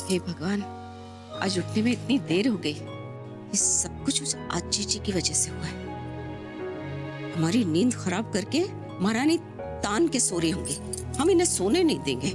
हे भगवान, आज उठने में इतनी देर हो गई। ये सब कुछ उस आजी जी की वजह से हुआ है। हमारी नींद खराब करके महारानी तान के सो रही होंगी, हम इन्हें सोने नहीं देंगे।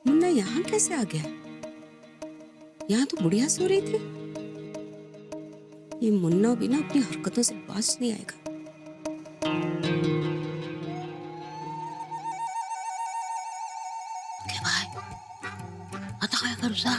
मुन्ना यहाँ कैसे आ गया? यहाँ तो बुढ़िया सो रही थी। ये मुन्ना भी ना अपनी हरकतों से बाज नहीं आएगा। ओके भाई, आता काय करूचा?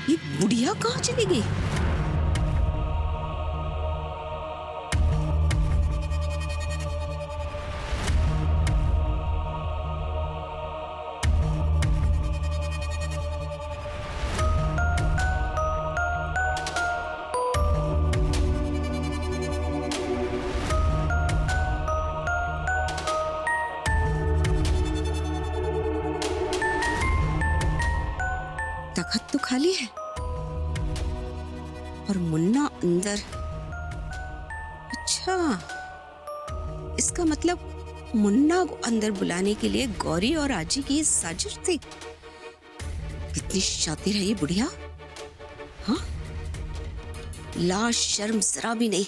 ये बुढ़िया कहाँ चली गई? तख्त तो खाली है और मुन्ना अंदर। अच्छा, इसका मतलब मुन्ना को अंदर बुलाने के लिए गौरी और आजी की साजिश थी। कितनी शातिर है ये बुढ़िया। हाँ, ला शर्म जरा भी नहीं,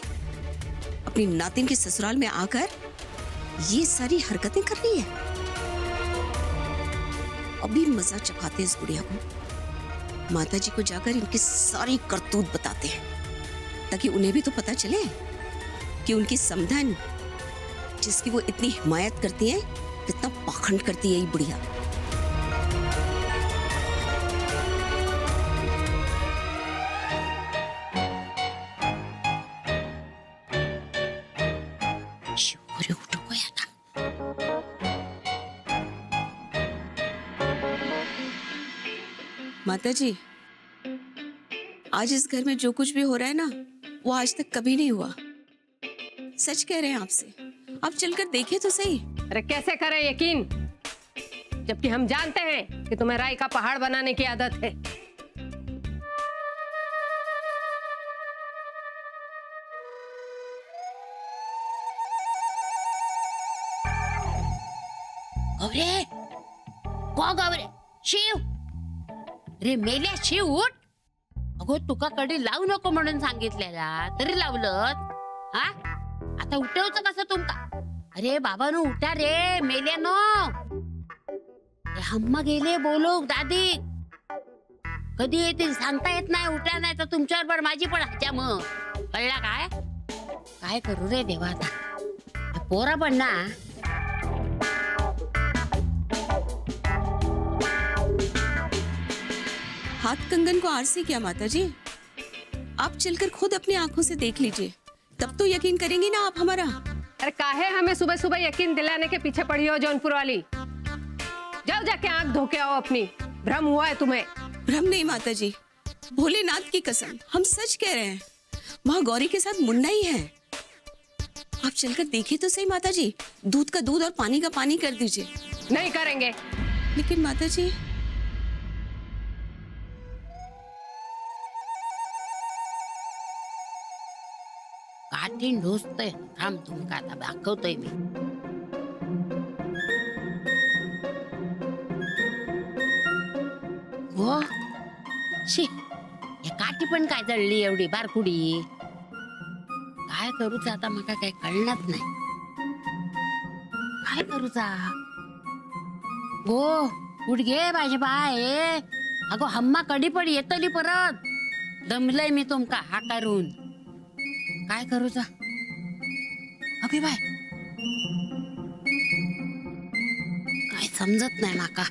अपनी नातिन के ससुराल में आकर ये सारी हरकतें कर रही है। अभी मजा चखाते इस बुढ़िया को। माताजी को जाकर इनकी सारी करतूत बताते हैं, ताकि उन्हें भी तो पता चले कि उनकी समधन, जिसकी वो इतनी हिमायत करती है, कितना पाखंड करती है ये बुढ़िया। शिवपुरी उठो को आता। माताजी, आज इस घर में जो कुछ भी हो रहा है ना, वो आज तक कभी नहीं हुआ। सच कह रहे हैं आपसे, आप चलकर देखिए तो सही। अरे कैसे करें यकीन, जबकि हम जानते हैं कि तुम्हें राई का पहाड़ बनाने की आदत है। गौरे, को गौरे, शिव, रे मेल्या शिव उठ. अगो तुका कडी लावू नको म्हणून सांगितलेला, तरी लावलं. हा, आता उठवचं कसं तुमका? अरे बाबानो उठा रे, मेल्यानो. हम्मा गेले बोलो दादी, कधी येतील सांगता येत नाही. उठा नाही तर तुमच्यावर माझी पण हत्या. मग कळला काय? काय करू रे देवा आता? पोरा पण ना. हाथ कंगन को आरसी क्या माताजी? आप चलकर खुद अपनी आंखों से देख लीजिए, तब तो यकीन करेंगी ना आप हमारा। अरे काहे हमें सुबह सुबह यकीन दिलाने के पीछे पड़ी हो जौनपुर वाली? जाओ जाके आंख धो के आओ अपनी। भ्रम हुआ है तुम्हें? भ्रम नहीं माताजी, भोलेनाथ की कसम, हम सच कह रहे हैं। वहाँ गौरी के साथ मुन्ना ही है। आप चलकर देखिए तो सही माताजी। दूध का दूध और पानी का पानी कर दीजिए। नहीं करेंगे। लेकिन माताजी, काठीण ढोसतोय. थांब, तुमका आता दाखवतोय मी. हो शी, हे काठी पण काय जळली एवढी बारकुडी? काय करूच आता? मला काय कळणार नाही. काय करूचा? गो उठ गे माझे बाय. अगो हम्मा कडी पण येतली परत. दमलय मी तुमका हा करून. काय करूचा? अगे बाय, काय समजत नाही माका.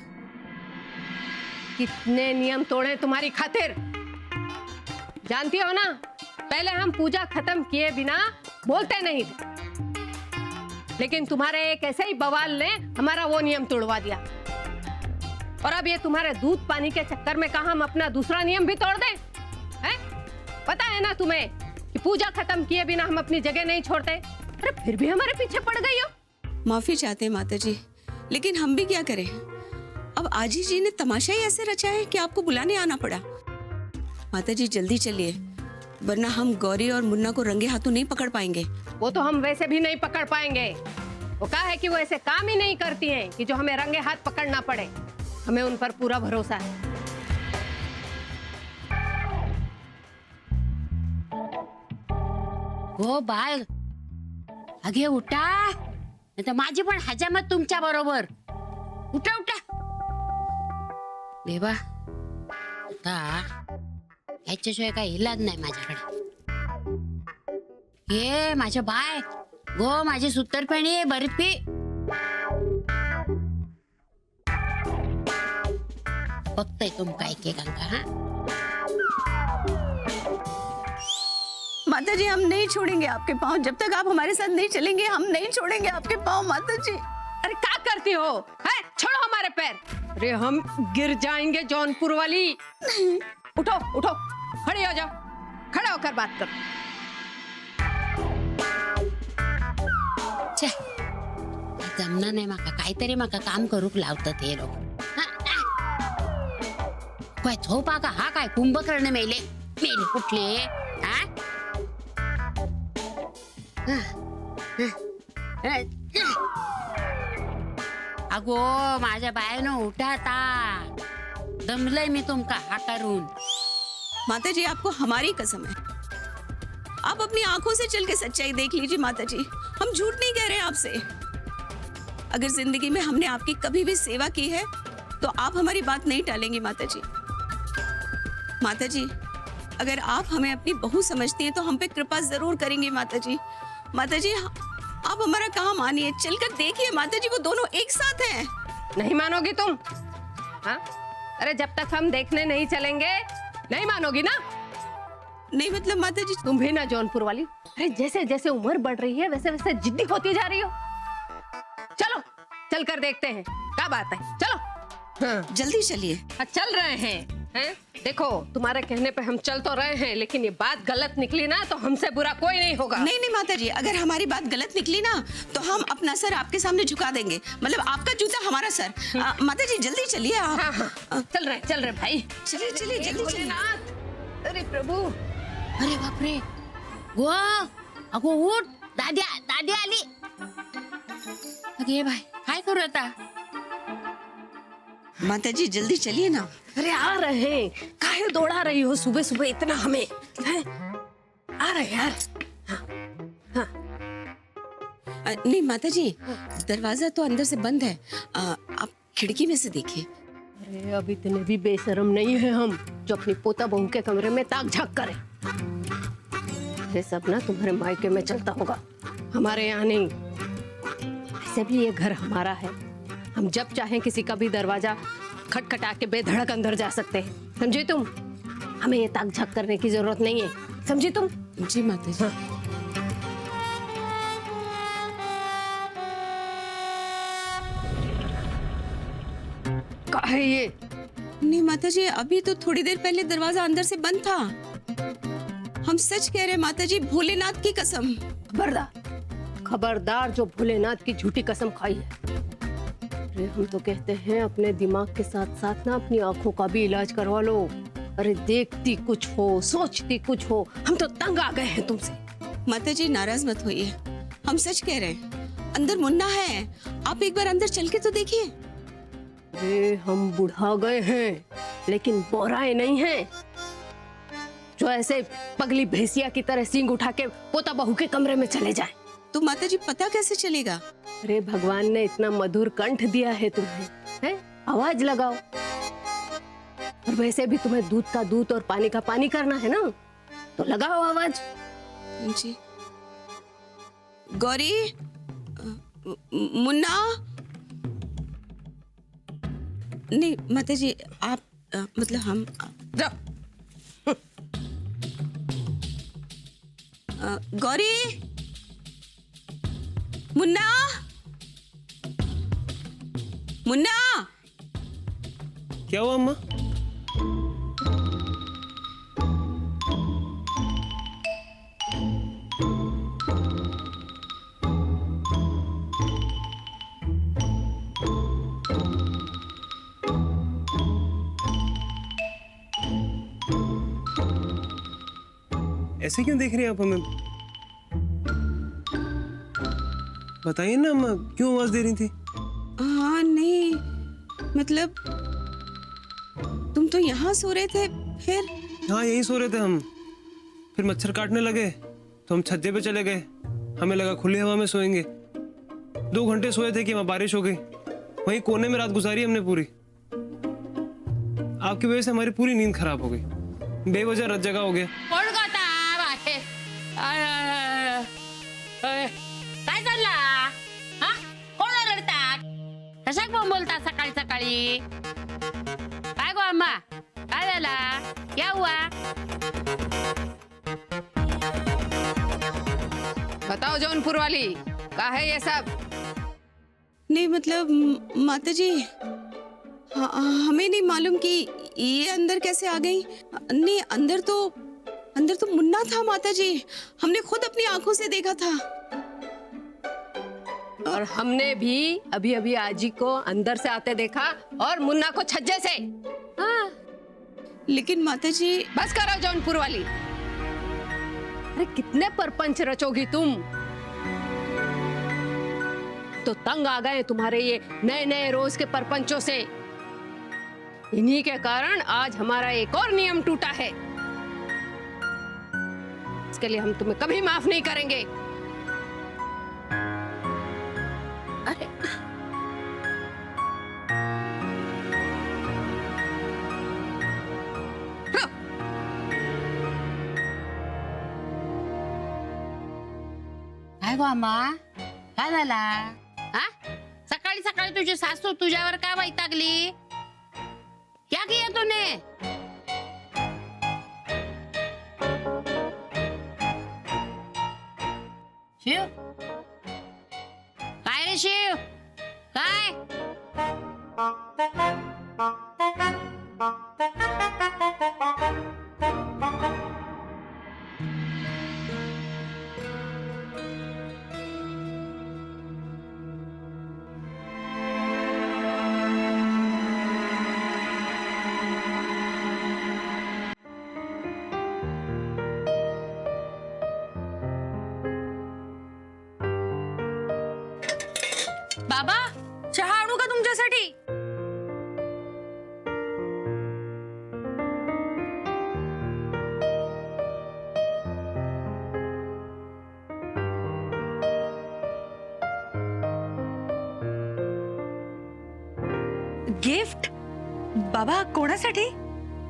कितने नियम तोड़े तुम्हारी खातिर, जानती हो ना? पहले हम पूजा खत्म किए बिना बोलते नहीं थे, लेकिन तुम्हारे एक ऐसे ही बवाल ने हमारा वो नियम तोड़वा दिया। और अब ये तुम्हारे दूध पानी के चक्कर में कहा हम अपना दूसरा नियम भी तोड़ दें? हैं? पता है ना तुम्हें कि पूजा खत्म किए बिना हम अपनी जगह नहीं छोड़ते। अरे फिर भी हमारे पीछे पड़ गई हो। माफी चाहते हैं माता जी, लेकिन हम भी क्या करें। अब आजी जी ने तमाशा ही ऐसे रचा है कि आपको बुलाने आना पड़ा। माता जी जल्दी चलिए, वरना हम गौरी और मुन्ना को रंगे हाथों नहीं पकड़ पाएंगे। वो तो हम वैसे भी नहीं पकड़ पाएंगे। वो कहा है कि वो ऐसे काम ही नहीं करती हैं कि जो हमें रंगे हाथ पकड़ना पड़े। हमें उन पर पूरा भरोसा है। हो बाळ, अगे उठा, नाही तर माझी पण हजामत तुमच्या बरोबर. उठा उठा. देवा, आता याच्याशिवाय काही इलाज नाही माझ्याकडे. हे माझ्या बाय, गो माझी सुत्तरफेणी बर्फी. बघताय तुम काय के गंगा. हा माता जी हम नहीं छोड़ेंगे आपके पाँव, जब तक आप हमारे साथ नहीं चलेंगे हम नहीं छोड़ेंगे आपके पाँव। माता जी अरे क्या करती हो? है? छोड़ो हमारे पैर। अरे हम गिर जाएंगे जौनपुर वाली। उठो उठो, खड़े हो जाओ, खड़े होकर बात करो। छे, जमना नाही माका, काहीतरी माका काम करूक लावतात हे लोक. काय झोपा का हा? काय कुंभकर्ण मेले मेले कुठले? हा? अगो माझ्या बायनो उठा आता, दमलय मी तुमका हाकारून. माता जी आपको हमारी कसम है, आप अपनी आंखों से चल के सच्चाई देख लीजिए। माता जी हम झूठ नहीं कह रहे हैं आपसे। अगर जिंदगी में हमने आपकी कभी भी सेवा की है तो आप हमारी बात नहीं टालेंगी। माता जी, माता जी अगर आप हमें अपनी बहू समझती हैं तो हम पे कृपा जरूर करेंगी। माता जी, माता जी आप हमारा काम मानिए, चलकर देखिए। माता जी वो दोनों एक साथ हैं। नहीं मानोगी तुम? हाँ? अरे जब तक हम देखने नहीं चलेंगे नहीं मानोगी ना? नहीं मतलब माता जी तुम भी ना जौनपुर वाली। अरे जैसे जैसे उम्र बढ़ रही है वैसे वैसे जिद्दी होती जा रही हो। चलो चल कर देखते हैं क्या बात है। चलो। हाँ। जल्दी चलिए। चल रहे हैं। हैं? देखो तुम्हारे कहने पे हम चल तो रहे हैं, लेकिन ये बात गलत निकली ना तो हमसे बुरा कोई नहीं होगा। नहीं नहीं माता जी, अगर हमारी बात गलत निकली ना तो हम अपना सर आपके सामने झुका देंगे। मतलब आपका जूता हमारा सर। माता जी जल्दी चलिए आप। हाँ। चल रहे भाई। चलिए चलिए जल्दी चलिए। भोलेनाथ, अरे प्रभु। अरे बापरे, गो अगो उठ, दादी आली. अगे बाय, काय करू आता? माता जी जल्दी चलिए ना। अरे आ रहे हैं, काहे दौड़ा रही हो सुबह सुबह इतना हमें? हैं? आ रहे यार। नहीं माता जी, दरवाजा तो अंदर से बंद है, आप खिड़की में से देखिए। अरे अब इतने भी बेशरम नहीं है हम जो अपनी पोता बहू के कमरे में ताक झाक करें। ये सब ना तुम्हारे मायके में चलता होगा, हमारे यहाँ नहीं। ऐसे भी ये घर हमारा है, हम जब चाहें किसी का भी दरवाजा खटखटा के बेधड़क अंदर जा सकते हैं। समझी तुम? हमें ये ताक झाक करने की जरूरत नहीं है, समझी तुम? जी माता जी। क्या है ये? नहीं माता जी, अभी तो थोड़ी देर पहले दरवाजा अंदर से बंद था। हम सच कह रहे हैं माता जी, भोलेनाथ की कसम। खबरदार जो भोलेनाथ की झूठी कसम खाई है। अरे हम तो कहते हैं अपने दिमाग के साथ साथ ना अपनी आंखों का भी इलाज करवा लो। अरे देखती कुछ हो सोचती कुछ हो, हम तो तंग आ गए हैं तुमसे। माता जी नाराज मत होइए, हम सच कह रहे हैं। अंदर मुन्ना है, आप एक बार अंदर चल के तो देखिए। अरे हम बुढ़ा गए हैं लेकिन बोराए नहीं हैं जो ऐसे पगली भैंसिया की तरह सींग उठा के पोता बहू के कमरे में चले जाए। तो माता जी पता कैसे चलेगा? अरे भगवान ने इतना मधुर कंठ दिया है तुम्हें, हैं? आवाज लगाओ। और वैसे भी तुम्हें दूध का दूध और पानी का पानी करना है ना, तो लगाओ आवाज। जी। गौरी, मुन्ना। नहीं माता जी आप मतलब हम गौरी, मुन्ना, मुन्ना। क्या हुआ अम्मा? ऐसे क्यों देख रही हैं आप हमें? बताइए ना अम्मा, क्यों आवाज दे रही थी? हाँ नहीं, मतलब तुम तो यहाँ सो रहे थे, फिर? हाँ यहीं सो रहे थे हम, फिर मच्छर काटने लगे तो हम छज्जे पे चले गए। हमें लगा खुली हवा में सोएंगे। 2 घंटे सोए थे कि वहां बारिश हो गई। वहीं कोने में रात गुजारी हमने पूरी। आपकी वजह से हमारी पूरी नींद खराब हो गई, बेवजह रत जगह हो गया। कोण गता बाहेर? काय चालला? हा? कोण रडतात? कशा बोलता सकाळी सकाळी? काय गो अम्मा, काय झाला? क्या हुआ? बताओ जौनपुर वाली, क्या है ये सब? नहीं मतलब माता जी, हमें नहीं मालूम कि ये अंदर कैसे आ गई। नहीं, अंदर तो मुन्ना था माता जी, हमने खुद अपनी आंखों से देखा था। और हमने भी अभी अभी आजी को अंदर से आते देखा और मुन्ना को छज्जे से। हाँ, लेकिन माता जी, बस करो जौनपुर वाली। अरे कितने परपंच रचोगी तुम? तो तंग आ गए तुम्हारे ये नए नए रोज के परपंचों से। इन्हीं के कारण आज हमारा एक और नियम टूटा है। इसके लिए हम तुम्हें कभी माफ नहीं करेंगे। अरे काय गो अम्मा, काय झाला? हा? सकाळी सकाळी तुझी सासू तुझ्यावर का वैतागली? क्या किया तूने? शिव, काय रे शिव, काय? बाबा, चहा आणू का तुमच्यासाठी? गिफ्ट? बाबा कोणासाठी?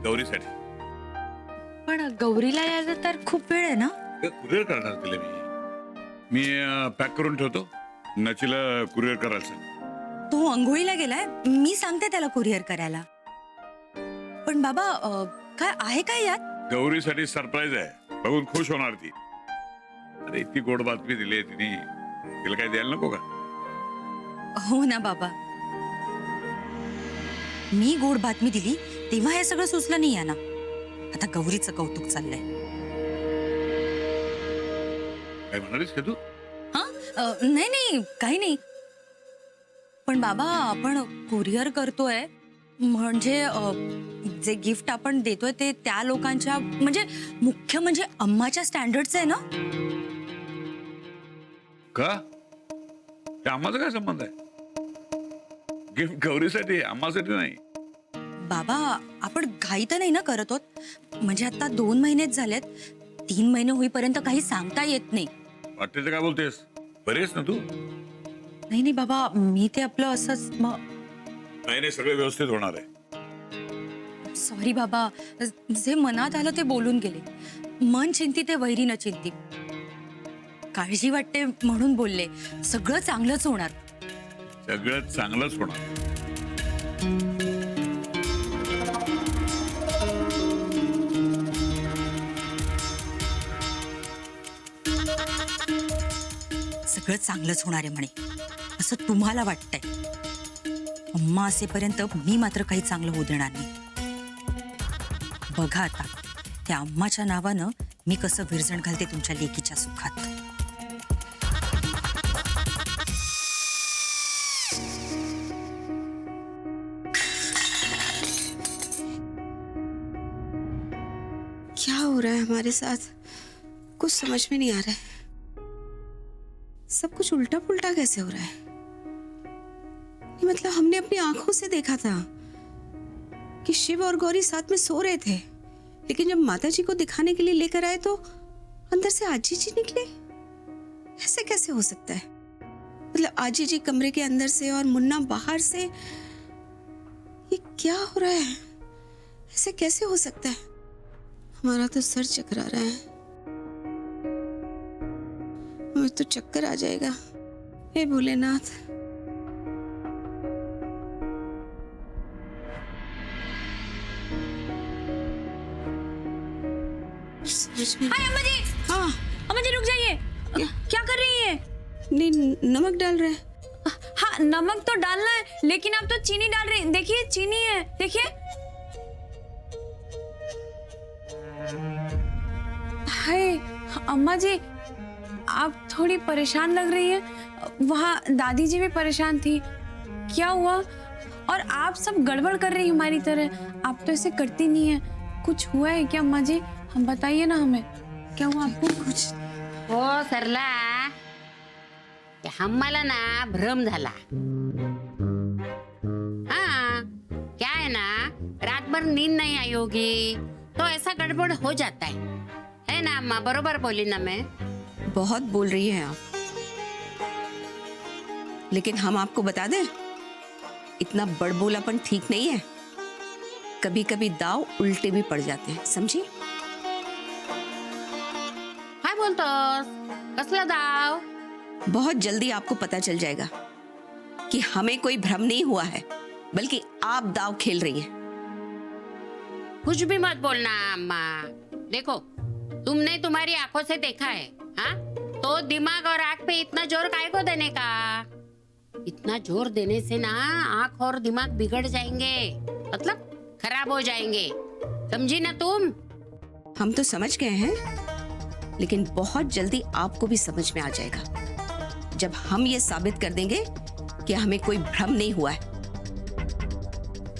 गौरीसाठी. पण गौरीला यायला तर खूप वेळ आहे ना. कुरिअर करणार तिला मी पॅक करून ठेवतो. नचीला कुरिअर करायला सांग. तो अंघोळीला गेलाय, मी सांगते त्याला कुरिअर करायला. पण बाबा काय आहे काय यात? गौरीसाठी सरप्राईज आहे, बघून खुश होणार ती. अरे इतकी गोड बातमी दिली आहे तिने, तिला काय द्यायला नको का? हो ना बाबा, मी गोड बातमी दिली तेव्हा हे सगळं सुचलं नाही आहे ना. आता गौरीचं कौतुक चाललंय. काय म्हणालीस का तू? नाही नाही काही नाही. पण बाबा आपण कुरिअर करतोय म्हणजे जे गिफ्ट आपण देतोय ते त्या लोकांच्या म्हणजे मुख्य म्हणजे अम्माच्या स्टँडर्डचं आहे ना. का? ते आम्हाला काय संबंध आहे? गिफ्ट गौरीसाठी, आम्हासाठी नाही. बाबा आपण घाई तर नाही ना करत होत. म्हणजे आता 2 महिनेच झालेत, 3 महिने होईपर्यंत काही सांगता येत नाही. वाटते काय बोलतेस? बरेच ना तू? नाही नाही बाबा, मी ते आपलं असंच. नाही सगळं व्यवस्थित होणार आहे. सॉरी बाबा, जे मनात आलं ते बोलून गेले. मन चिंती ते वैरी न चिंती. काळजी वाटते म्हणून बोलले. सगळं चांगलंच होणार. सगळं चांगलंच होणार. सगळं चांगलंच होणार आहे म्हणे असं तुम्हाला वाटतंय. अम्मा असेपर्यंत मी मात्र काही चांगलं होऊ देणार नाही. बघा आता त्या अम्माच्या नावानं मी कसं विरजण घालते तुमच्या लेकीच्या सुखात. क्या हो रहा है हमारे साथ? कुछ समझ में नहीं आ रहा है. सब कुछ उल्टा पुल्टा कैसे हो रहा है? ये मतलब हमने अपनी आंखों से देखा था कि शिव और गौरी साथ में सो रहे थे, लेकिन जब माता जी को दिखाने के लिए लेकर आए तो अंदर से आजी जी निकले. ऐसे कैसे हो सकता है? मतलब आजी जी कमरे के अंदर से और मुन्ना बाहर से. ये क्या हो रहा है? ऐसे कैसे हो सकता है? हमारा तो सर चकरा रहा है. हमें तो चक्कर आ जाएगा. हे भोलेनाथ. समझ में हाय अम्मा जी. हाँ अम्मा जी रुक जाइए. क्या कर रही है? नहीं, नमक डाल रहे हैं. हाँ नमक तो डालना है, लेकिन आप तो चीनी डाल रही हैं. देखिए चीनी है, देखिए. हाय अम्मा जी, आप थोड़ी परेशान लग रही हैं. वहाँ दादी जी भी परेशान थी. क्या हुआ? और आप सब गड़बड़ कर रही हैं हमारी तरह. आप तो ऐसे करती नहीं है. कुछ हुआ है क्या अम्मा जी? हम बताइए ना हमें. क्या हुआ आपको? कुछ हो सरला, ते आम्हाला ना भ्रम झाला. हाँ क्या है ना, रात भर नींद नहीं आई होगी तो ऐसा गड़बड़ हो जाता है ना अम्मा? बरोबर बोली ना मैं? बहुत बोल रही हैं आप, लेकिन हम आपको बता दें, इतना बड़बोलापन ठीक नहीं है. कभी कभी दाव उल्टे भी पड़ जाते हैं, समझी? काय बोलतोस? कसला दाव? बहुत जल्दी आपको पता चल जाएगा कि हमें कोई भ्रम नहीं हुआ है, बल्कि आप दाव खेल रही हैं. कुछ भी मत बोलना अम्मा. देखो, तुमने तुम्हारी आंखों से देखा है. हाँ, तो दिमाग और आंख पे इतना जोर काहे को देने का? इतना जोर देने से ना आंख और दिमाग बिगड़ जाएंगे, मतलब खराब हो जाएंगे. समझी ना तुम? हम तो समझ गए हैं, लेकिन बहुत जल्दी आपको भी समझ में आ जाएगा जब हम ये साबित कर देंगे कि हमें कोई भ्रम नहीं हुआ है.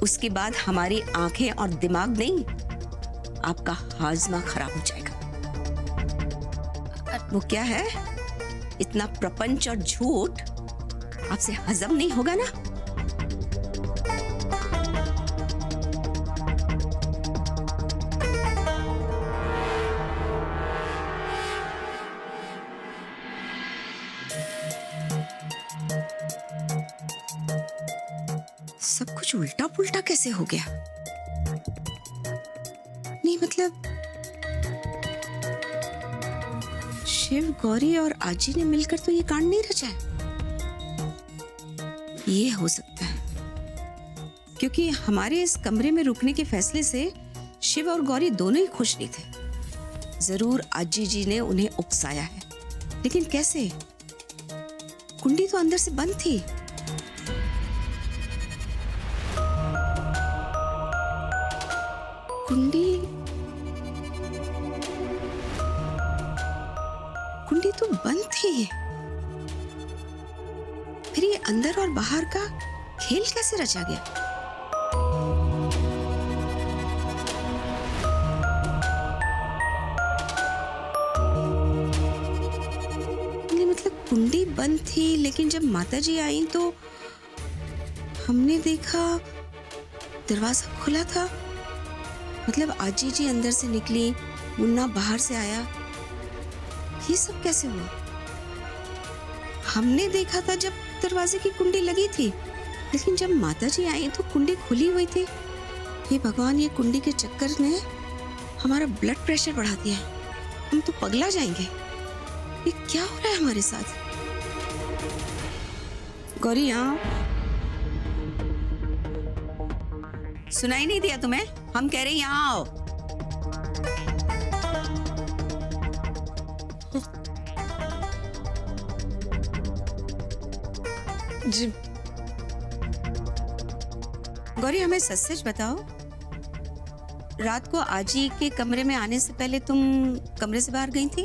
उसके बाद हमारी आंखें और दिमाग नहीं, आपका हाजमा खराब हो जाएगा. वो क्या है, इतना प्रपंच और झूठ आपसे हजम नहीं होगा ना. सब कुछ उल्टा पुल्टा कैसे हो गया? नहीं मतलब शिव, गौरी और आजी ने मिलकर तो ये कांड नहीं रचा है. ये हो सकता है क्योंकि हमारे इस कमरे में रुकने के फैसले से शिव और गौरी दोनों ही खुश नहीं थे. जरूर आजी जी ने उन्हें उकसाया है, लेकिन कैसे? कुंडी तो अंदर से बंद थी. कुंडी तो बंद थी. फिर ये अंदर और बाहर का खेल कैसे रचा गया? नहीं मतलब कुंडी बंद थी, लेकिन जब माताजी आई तो हमने देखा दरवाजा खुला था. मतलब आजी जी अंदर से निकली, मुन्ना बाहर से आया. ये सब कैसे हुआ? हमने देखा था जब दरवाजे की कुंडी लगी थी, लेकिन जब माताजी आई तो कुंडी खुली हुई थी. हे भगवान, ये कुंडी के चक्कर ने हमारा ब्लड प्रेशर बढ़ा दिया है. हम तो पगला जाएंगे. ये क्या हो रहा है हमारे साथ? गौरी, यहाँ सुनाई नहीं दिया तुम्हें? हम कह रहे हैं यहाँ आओ. जी गौरी, हमें सच सच बताओ, रात को आजी के कमरे में आने से पहले तुम कमरे से बाहर गई थी?